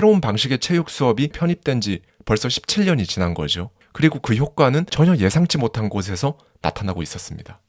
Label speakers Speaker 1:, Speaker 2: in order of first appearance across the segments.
Speaker 1: 새로운 방식의 체육 수업이 편입된 지 벌써 17년이 지난 거죠. 그리고 그 효과는 전혀 예상치 못한 곳에서 나타나고 있었습니다.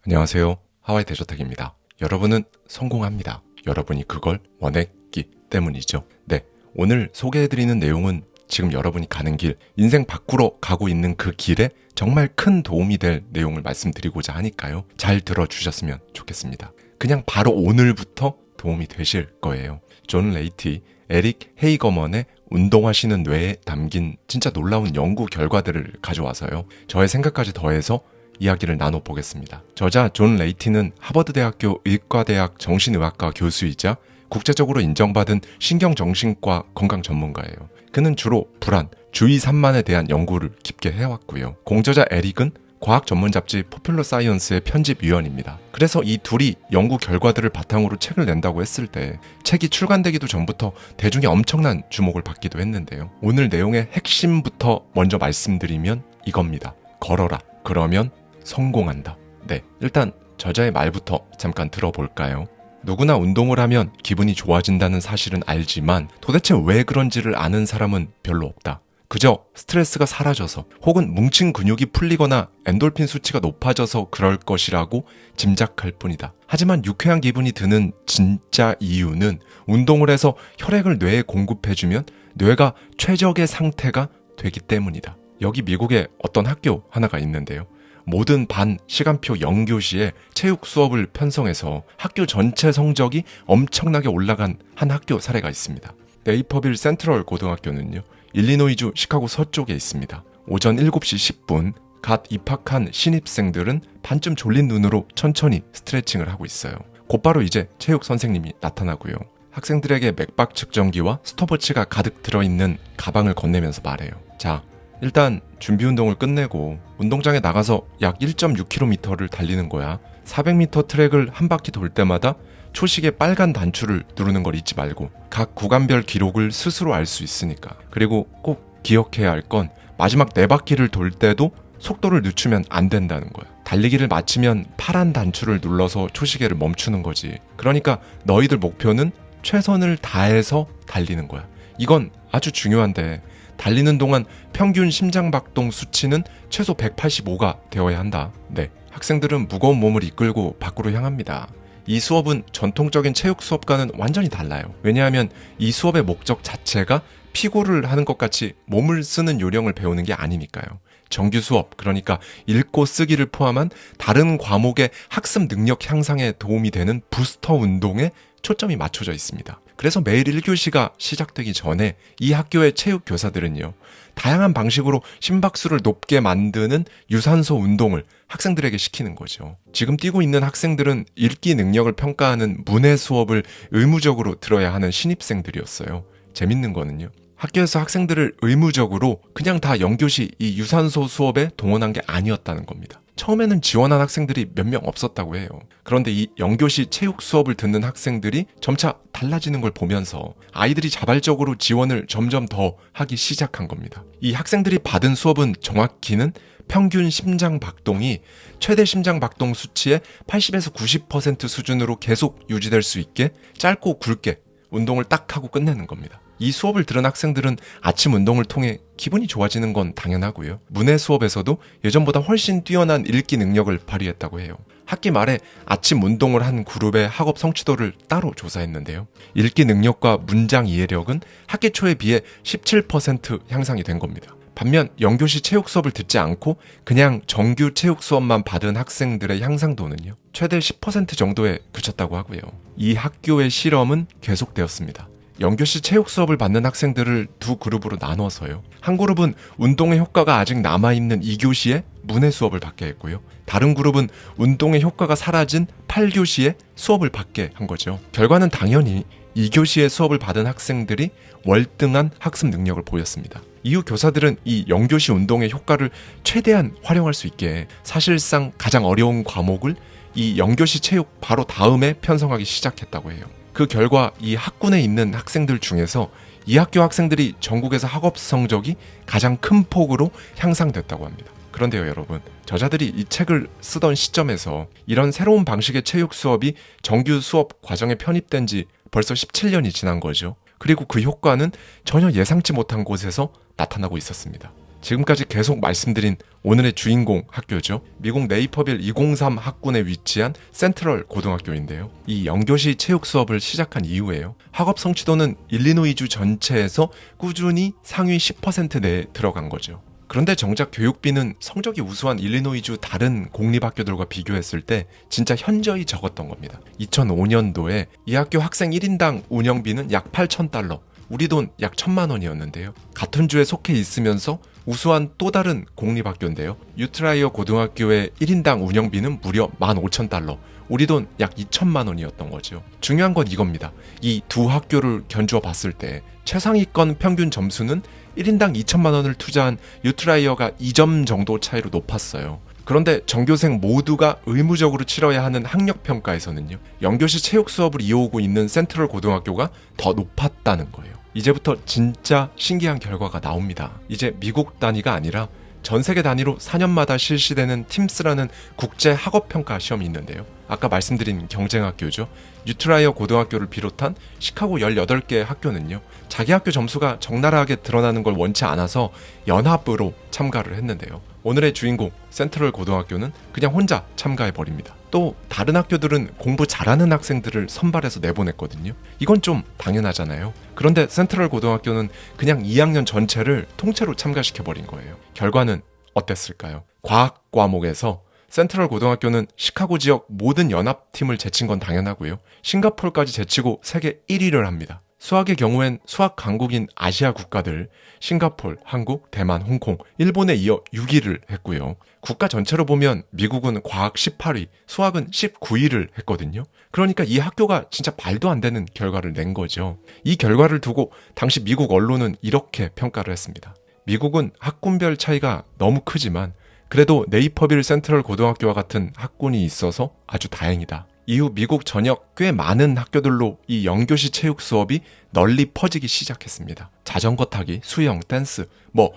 Speaker 1: 안녕하세요. 하와이 대저택입니다. 여러분은 성공합니다. 여러분이 그걸 원했기 때문이죠. 네, 오늘 소개해드리는 내용은 지금 여러분이 가는 길, 인생 밖으로 가고 있는 그 길에 정말 큰 도움이 될 내용을 말씀드리고자 하니까요. 잘 들어주셨으면 좋겠습니다. 그냥 바로 오늘부터 도움이 되실 거예요. 존 레이티, 에릭 헤이거먼의 운동하시는 뇌에 담긴 진짜 놀라운 연구 결과들을 가져와서요. 저의 생각까지 더해서 이야기를 나눠보겠습니다. 저자 존 레이티는 하버드대학교 의과대학 정신의학과 교수이자 국제적으로 인정받은 신경정신과 건강 전문가예요. 그는 주로 불안, 주의 산만에 대한 연구를 깊게 해왔고요. 공저자 에릭은 과학 전문 잡지 포퓰러 사이언스의 편집위원입니다. 그래서 이 둘이 연구 결과들을 바탕으로 책을 낸다고 했을 때 책이 출간되기도 전부터 대중의 엄청난 주목을 받기도 했는데요. 오늘 내용의 핵심부터 먼저 말씀드리면 이겁니다. 걸어라. 그러면 성공한다. 네, 일단 저자의 말부터 잠깐 들어볼까요? 누구나 운동을 하면 기분이 좋아진다는 사실은 알지만 도대체 왜 그런지를 아는 사람은 별로 없다. 그저 스트레스가 사라져서 혹은 뭉친 근육이 풀리거나 엔돌핀 수치가 높아져서 그럴 것이라고 짐작할 뿐이다. 하지만 유쾌한 기분이 드는 진짜 이유는 운동을 해서 혈액을 뇌에 공급해주면 뇌가 최적의 상태가 되기 때문이다. 여기 미국에 어떤 학교 하나가 있는데요. 모든 반 시간표 0교시에 체육 수업을 편성해서 학교 전체 성적이 엄청나게 올라간 한 학교 사례가 있습니다. 네이퍼빌 센트럴 고등학교는요. 일리노이주 시카고 서쪽에 있습니다. 오전 7시 10분 갓 입학한 신입생들은 반쯤 졸린 눈으로 천천히 스트레칭을 하고 있어요. 곧바로 이제 체육 선생님이 나타나고요. 학생들에게 맥박 측정기와 스톱워치가 가득 들어있는 가방을 건네면서 말해요. 자, 일단 준비 운동을 끝내고 운동장에 나가서 약 1.6km를 달리는 거야. 400m 트랙을 한 바퀴 돌 때마다 초식의 빨간 단추를 누르는 걸 잊지 말고 각 구간별 기록을 스스로 알 수 있으니까. 그리고 꼭 기억해야 할 건 마지막 4바퀴를 돌 때도 속도를 늦추면 안 된다는 거야. 달리기를 마치면 파란 단추를 눌러서 초시계를 멈추는 거지. 그러니까 너희들 목표는 최선을 다해서 달리는 거야. 이건 아주 중요한데 달리는 동안 평균 심장박동 수치는 최소 185가 되어야 한다. 네, 학생들은 무거운 몸을 이끌고 밖으로 향합니다. 이 수업은 전통적인 체육 수업과는 완전히 달라요. 왜냐하면 이 수업의 목적 자체가 피고를 하는 것 같이 몸을 쓰는 요령을 배우는 게 아니니까요. 정규 수업, 그러니까 읽고 쓰기를 포함한 다른 과목의 학습 능력 향상에 도움이 되는 부스터 운동에 초점이 맞춰져 있습니다. 그래서 매일 1교시가 시작되기 전에 이 학교의 체육 교사들은요. 다양한 방식으로 심박수를 높게 만드는 유산소 운동을 학생들에게 시키는 거죠. 지금 뛰고 있는 학생들은 읽기 능력을 평가하는 문해 수업을 의무적으로 들어야 하는 신입생들이었어요. 재밌는 거는요. 학교에서 학생들을 의무적으로 그냥 다 0교시 이 유산소 수업에 동원한 게 아니었다는 겁니다. 처음에는 지원한 학생들이 몇 명 없었다고 해요. 그런데 이 0교시 체육 수업을 듣는 학생들이 점차 달라지는 걸 보면서 아이들이 자발적으로 지원을 점점 더 하기 시작한 겁니다. 이 학생들이 받은 수업은 정확히는 평균 심장 박동이 최대 심장 박동 수치의 80에서 90% 수준으로 계속 유지될 수 있게 짧고 굵게 운동을 딱 하고 끝내는 겁니다. 이 수업을 들은 학생들은 아침 운동을 통해 기분이 좋아지는 건 당연하고요. 문해 수업에서도 예전보다 훨씬 뛰어난 읽기 능력을 발휘했다고 해요. 학기 말에 아침 운동을 한 그룹의 학업 성취도를 따로 조사했는데요. 읽기 능력과 문장 이해력은 학기 초에 비해 17% 향상이 된 겁니다. 반면 0교시 체육 수업을 듣지 않고 그냥 정규 체육 수업만 받은 학생들의 향상도는요. 최대 10% 정도에 그쳤다고 하고요. 이 학교의 실험은 계속되었습니다. 0교시 체육 수업을 받는 학생들을 두 그룹으로 나눠서요. 한 그룹은 운동의 효과가 아직 남아있는 2교시에 문해 수업을 받게 했고요. 다른 그룹은 운동의 효과가 사라진 8교시에 수업을 받게 한 거죠. 결과는 당연히 2교시에 수업을 받은 학생들이 월등한 학습 능력을 보였습니다. 이후 교사들은 이 0교시 운동의 효과를 최대한 활용할 수 있게 사실상 가장 어려운 과목을 이 0교시 체육 바로 다음에 편성하기 시작했다고 해요. 그 결과 이 학군에 있는 학생들 중에서 이 학교 학생들이 전국에서 학업 성적이 가장 큰 폭으로 향상됐다고 합니다. 그런데요, 여러분, 저자들이 이 책을 쓰던 시점에서 이런 새로운 방식의 체육 수업이 정규 수업 과정에 편입된 지 벌써 17년이 지난 거죠. 그리고 그 효과는 전혀 예상치 못한 곳에서 나타나고 있었습니다. 지금까지 계속 말씀드린 오늘의 주인공 학교죠. 미국 네이퍼빌 203 학군에 위치한 센트럴 고등학교인데요. 이 영교시 체육 수업을 시작한 이후에요. 학업 성취도는 일리노이주 전체에서 꾸준히 상위 10% 내에 들어간 거죠. 그런데 정작 교육비는 성적이 우수한 일리노이주 다른 공립학교들과 비교했을 때 진짜 현저히 적었던 겁니다. 2005년도에 이 학교 학생 1인당 운영비는 약 $8,000, 우리 돈 약 1,000만 원이었는데요. 같은 주에 속해 있으면서 우수한 또 다른 공립학교인데요. 유트라이어 고등학교의 1인당 운영비는 무려 $15,000, 우리 돈 약 2천만 원이었던 거죠. 중요한 건 이겁니다. 이 두 학교를 견주어 봤을 때 최상위권 평균 점수는 1인당 2천만 원을 투자한 유트라이어가 2점 정도 차이로 높았어요. 그런데 전교생 모두가 의무적으로 치러야 하는 학력평가에서는요, 영교시 체육 수업을 이어오고 있는 센트럴 고등학교가 더 높았다는 거예요. 이제부터 진짜 신기한 결과가 나옵니다. 이제 미국 단위가 아니라 전 세계 단위로 4년마다 실시되는 팀스라는 국제 학업평가 시험이 있는데요. 아까 말씀드린 경쟁학교죠. 유트라이어 고등학교를 비롯한 시카고 18개 학교는요, 자기 학교 점수가 적나라하게 드러나는 걸 원치 않아서 연합으로 참가를 했는데요. 오늘의 주인공 센트럴 고등학교는 그냥 혼자 참가해버립니다. 또 다른 학교들은 공부 잘하는 학생들을 선발해서 내보냈거든요. 이건 좀 당연하잖아요. 그런데 센트럴 고등학교는 그냥 2학년 전체를 통째로 참가시켜버린 거예요. 결과는 어땠을까요? 과학 과목에서 센트럴 고등학교는 시카고 지역 모든 연합팀을 제친 건 당연하고요. 싱가포르까지 제치고 세계 1위를 합니다. 수학의 경우엔 수학 강국인 아시아 국가들 싱가포르, 한국, 대만, 홍콩, 일본에 이어 6위를 했고요. 국가 전체로 보면 미국은 과학 18위, 수학은 19위를 했거든요. 그러니까 이 학교가 진짜 말도 안 되는 결과를 낸 거죠. 이 결과를 두고 당시 미국 언론은 이렇게 평가를 했습니다. 미국은 학군별 차이가 너무 크지만 그래도 네이퍼빌 센트럴 고등학교와 같은 학군이 있어서 아주 다행이다. 이후 미국 전역 꽤 많은 학교들로 이 영교시 체육 수업이 널리 퍼지기 시작했습니다. 자전거 타기, 수영, 댄스,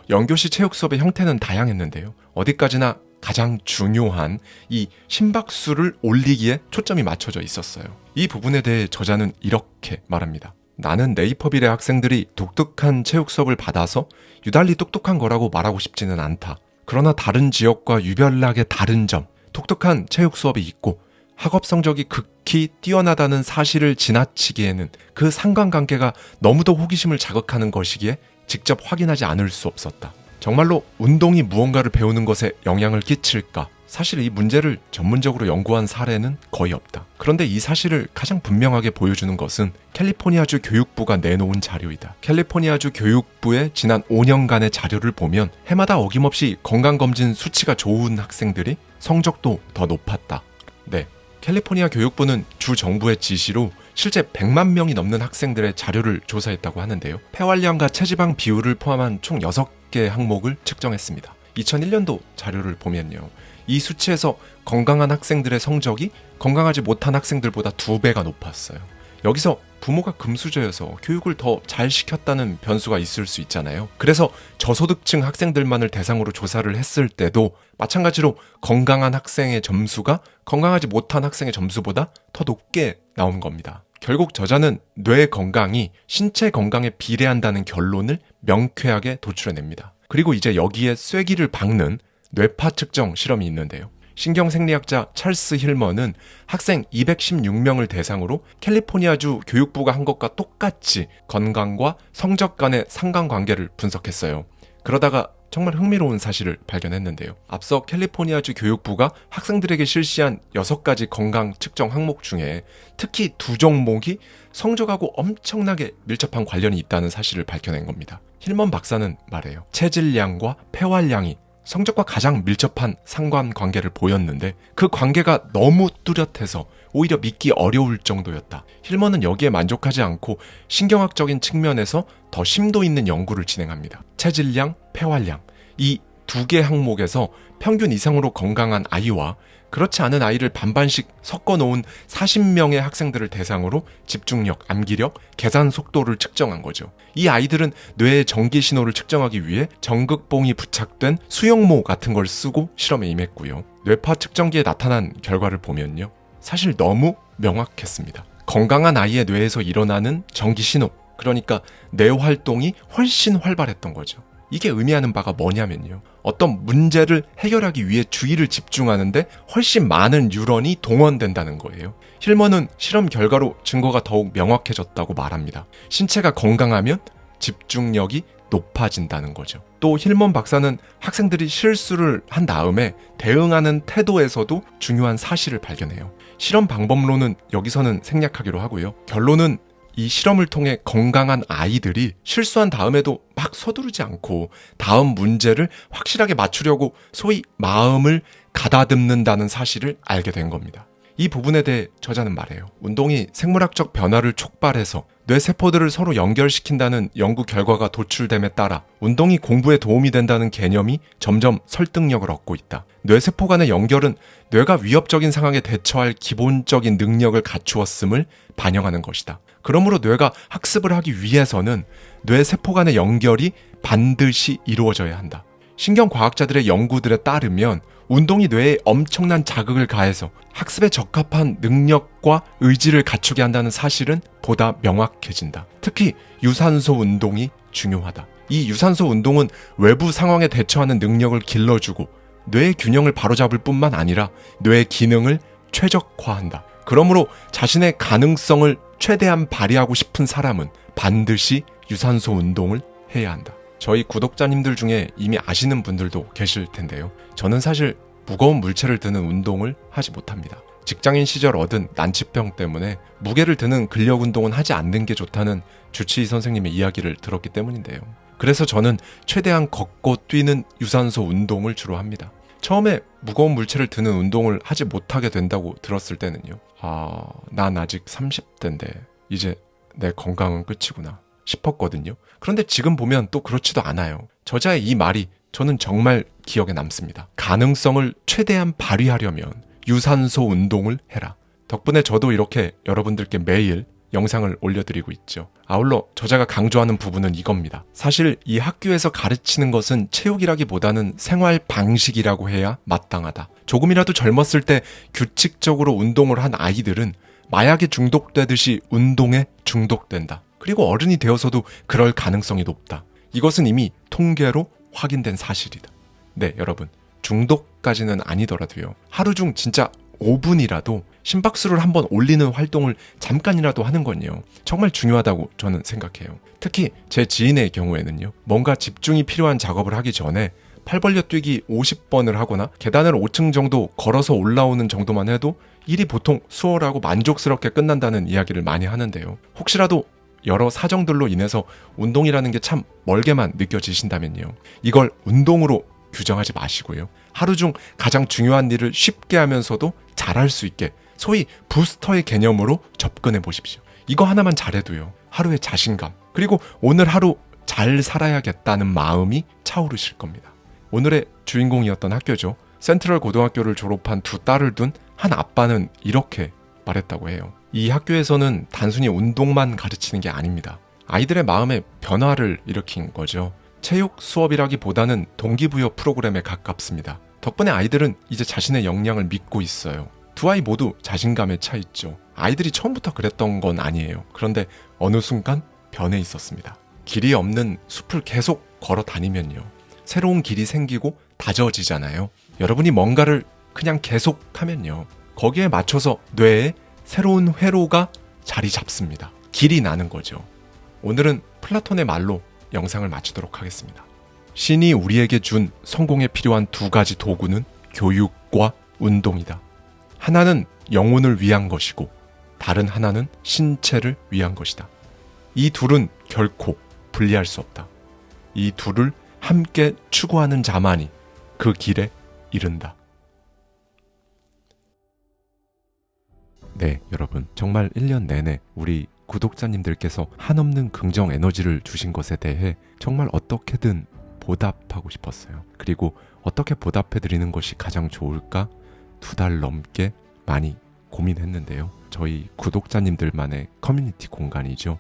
Speaker 1: 영교시 체육 수업의 형태는 다양했는데요. 어디까지나 가장 중요한 이 심박수를 올리기에 초점이 맞춰져 있었어요. 이 부분에 대해 저자는 이렇게 말합니다. 나는 네이퍼빌의 학생들이 독특한 체육 수업을 받아서 유달리 똑똑한 거라고 말하고 싶지는 않다. 그러나 다른 지역과 유별나게 다른 점, 독특한 체육 수업이 있고 학업 성적이 극히 뛰어나다는 사실을 지나치기에는 그 상관관계가 너무도 호기심을 자극하는 것이기에 직접 확인하지 않을 수 없었다. 정말로 운동이 무언가를 배우는 것에 영향을 끼칠까? 사실 이 문제를 전문적으로 연구한 사례는 거의 없다. 그런데 이 사실을 가장 분명하게 보여주는 것은 캘리포니아주 교육부가 내놓은 자료이다. 캘리포니아주 교육부의 지난 5년간의 자료를 보면 해마다 어김없이 건강검진 수치가 좋은 학생들이 성적도 더 높았다. 네, 캘리포니아 교육부는 주 정부의 지시로 실제 100만 명이 넘는 학생들의 자료를 조사했다고 하는데요. 폐활량과 체지방 비율을 포함한 총 6개 항목을 측정했습니다. 2001년도 자료를 보면요. 이 수치에서 건강한 학생들의 성적이 건강하지 못한 학생들보다 2배가 높았어요. 여기서 부모가 금수저여서 교육을 더 잘 시켰다는 변수가 있을 수 있잖아요. 그래서 저소득층 학생들만을 대상으로 조사를 했을 때도 마찬가지로 건강한 학생의 점수가 건강하지 못한 학생의 점수보다 더 높게 나온 겁니다. 결국 저자는 뇌 건강이 신체 건강에 비례한다는 결론을 명쾌하게 도출해냅니다. 그리고 이제 여기에 쐐기를 박는 뇌파 측정 실험이 있는데요. 신경생리학자 찰스 힐먼은 학생 216명을 대상으로 캘리포니아주 교육부가 한 것과 똑같이 건강과 성적 간의 상관관계를 분석했어요. 그러다가 정말 흥미로운 사실을 발견했는데요. 앞서 캘리포니아주 교육부가 학생들에게 실시한 6가지 건강 측정 항목 중에 특히 2종목이 성적하고 엄청나게 밀접한 관련이 있다는 사실을 밝혀낸 겁니다. 힐먼 박사는 말해요. 체질량과 폐활량이 성적과 가장 밀접한 상관관계를 보였는데 그 관계가 너무 뚜렷해서 오히려 믿기 어려울 정도였다. 힐먼은 여기에 만족하지 않고 신경학적인 측면에서 더 심도 있는 연구를 진행합니다. 체질량, 폐활량 이 2개 항목에서 평균 이상으로 건강한 아이와 그렇지 않은 아이를 반반씩 섞어놓은 40명의 학생들을 대상으로 집중력, 암기력, 계산 속도를 측정한 거죠. 이 아이들은 뇌의 전기 신호를 측정하기 위해 전극봉이 부착된 수용모 같은 걸 쓰고 실험에 임했고요. 뇌파 측정기에 나타난 결과를 보면요. 사실 너무 명확했습니다. 건강한 아이의 뇌에서 일어나는 전기 신호, 그러니까 뇌 활동이 훨씬 활발했던 거죠. 이게 의미하는 바가 뭐냐면요. 어떤 문제를 해결하기 위해 주의를 집중하는데 훨씬 많은 뉴런이 동원된다는 거예요. 힐먼은 실험 결과로 증거가 더욱 명확해졌다고 말합니다. 신체가 건강하면 집중력이 높아진다는 거죠. 또 힐먼 박사는 학생들이 실수를 한 다음에 대응하는 태도에서도 중요한 사실을 발견해요. 실험 방법론은 여기서는 생략하기로 하고요. 결론은 이 실험을 통해 건강한 아이들이 실수한 다음에도 막 서두르지 않고 다음 문제를 확실하게 맞추려고 소위 마음을 가다듬는다는 사실을 알게 된 겁니다. 이 부분에 대해 저자는 말해요. 운동이 생물학적 변화를 촉발해서 뇌세포들을 서로 연결시킨다는 연구 결과가 도출됨에 따라 운동이 공부에 도움이 된다는 개념이 점점 설득력을 얻고 있다. 뇌세포 간의 연결은 뇌가 위협적인 상황에 대처할 기본적인 능력을 갖추었음을 반영하는 것이다. 그러므로 뇌가 학습을 하기 위해서는 뇌세포 간의 연결이 반드시 이루어져야 한다. 신경과학자들의 연구들에 따르면 운동이 뇌에 엄청난 자극을 가해서 학습에 적합한 능력과 의지를 갖추게 한다는 사실은 보다 명확해진다. 특히 유산소 운동이 중요하다. 이 유산소 운동은 외부 상황에 대처하는 능력을 길러주고 뇌의 균형을 바로잡을 뿐만 아니라 뇌의 기능을 최적화한다. 그러므로 자신의 가능성을 최대한 발휘하고 싶은 사람은 반드시 유산소 운동을 해야 한다. 저희 구독자님들 중에 이미 아시는 분들도 계실 텐데요. 저는 사실 무거운 물체를 드는 운동을 하지 못합니다. 직장인 시절 얻은 난치병 때문에 무게를 드는 근력 운동은 하지 않는 게 좋다는 주치의 선생님의 이야기를 들었기 때문인데요. 그래서 저는 최대한 걷고 뛰는 유산소 운동을 주로 합니다. 처음에 무거운 물체를 드는 운동을 하지 못하게 된다고 들었을 때는요. 난 아직 30대인데 이제 내 건강은 끝이구나 싶었거든요. 그런데 지금 보면 또 그렇지도 않아요. 저자의 이 말이 저는 정말 기억에 남습니다. 가능성을 최대한 발휘하려면 유산소 운동을 해라. 덕분에 저도 이렇게 여러분들께 매일 영상을 올려드리고 있죠. 아울러 저자가 강조하는 부분은 이겁니다. 사실 이 학교에서 가르치는 것은 체육이라기보다는 생활 방식이라고 해야 마땅하다. 조금이라도 젊었을 때 규칙적으로 운동을 한 아이들은 마약에 중독되듯이 운동에 중독된다. 그리고 어른이 되어서도 그럴 가능성이 높다. 이것은 이미 통계로 확인된 사실이다. 네, 여러분. 중독까지는 아니더라도요. 하루 중 진짜 5분이라도 심박수를 한번 올리는 활동을 잠깐이라도 하는 건요. 정말 중요하다고 저는 생각해요. 특히 제 지인의 경우에는요. 뭔가 집중이 필요한 작업을 하기 전에 팔 벌려 뛰기 50번을 하거나 계단을 5층 정도 걸어서 올라오는 정도만 해도 일이 보통 수월하고 만족스럽게 끝난다는 이야기를 많이 하는데요. 혹시라도 여러 사정들로 인해서 운동이라는 게 참 멀게만 느껴지신다면요. 이걸 운동으로 규정하지 마시고요. 하루 중 가장 중요한 일을 쉽게 하면서도 잘할 수 있게 소위 부스터의 개념으로 접근해 보십시오. 이거 하나만 잘해도요. 하루의 자신감 그리고 오늘 하루 잘 살아야겠다는 마음이 차오르실 겁니다. 오늘의 주인공이었던 학교죠. 센트럴 고등학교를 졸업한 두 딸을 둔 한 아빠는 이렇게 말했다고 해요. 이 학교에서는 단순히 운동만 가르치는 게 아닙니다. 아이들의 마음에 변화를 일으킨 거죠. 체육 수업이라기보다는 동기부여 프로그램에 가깝습니다. 덕분에 아이들은 이제 자신의 역량을 믿고 있어요. 두 아이 모두 자신감에 차 있죠. 아이들이 처음부터 그랬던 건 아니에요. 그런데 어느 순간 변해 있었습니다. 길이 없는 숲을 계속 걸어 다니면요. 새로운 길이 생기고 다져지잖아요. 여러분이 뭔가를 그냥 계속 하면요. 거기에 맞춰서 뇌에 새로운 회로가 자리 잡습니다. 길이 나는 거죠. 오늘은 플라톤의 말로 영상을 마치도록 하겠습니다. 신이 우리에게 준 성공에 필요한 두 가지 도구는 교육과 운동이다. 하나는 영혼을 위한 것이고 다른 하나는 신체를 위한 것이다. 이 둘은 결코 분리할 수 없다. 이 둘을 함께 추구하는 자만이 그 길에 이른다. 네, 여러분. 정말 1년 내내 우리 구독자님들께서 한없는 긍정 에너지를 주신 것에 대해 정말 어떻게든 보답하고 싶었어요. 그리고 어떻게 보답해드리는 것이 가장 좋을까 2달 넘게 많이 고민했는데요. 저희 구독자님들만의 커뮤니티 공간이죠.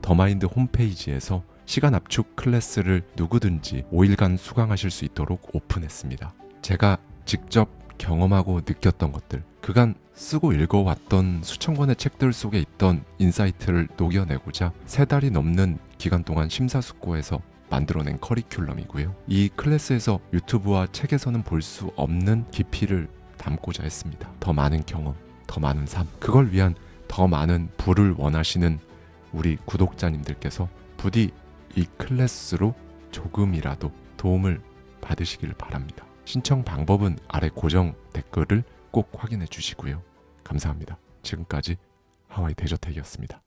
Speaker 1: 더마인드 홈페이지에서 시간 압축 클래스를 누구든지 5일간 수강하실 수 있도록 오픈했습니다. 제가 직접 경험하고 느꼈던 것들, 그간 쓰고 읽어왔던 수천 권의 책들 속에 있던 인사이트를 녹여내고자 3달이 넘는 기간 동안 심사숙고해서 만들어낸 커리큘럼이고요. 이 클래스에서 유튜브와 책에서는 볼 수 없는 깊이를 담고자 했습니다. 더 많은 경험, 더 많은 삶, 그걸 위한 더 많은 부를 원하시는 우리 구독자님들께서 부디 이 클래스로 조금이라도 도움을 받으시길 바랍니다. 신청 방법은 아래 고정 댓글을 꼭 확인해 주시고요. 감사합니다. 지금까지 하와이 대저택이었습니다.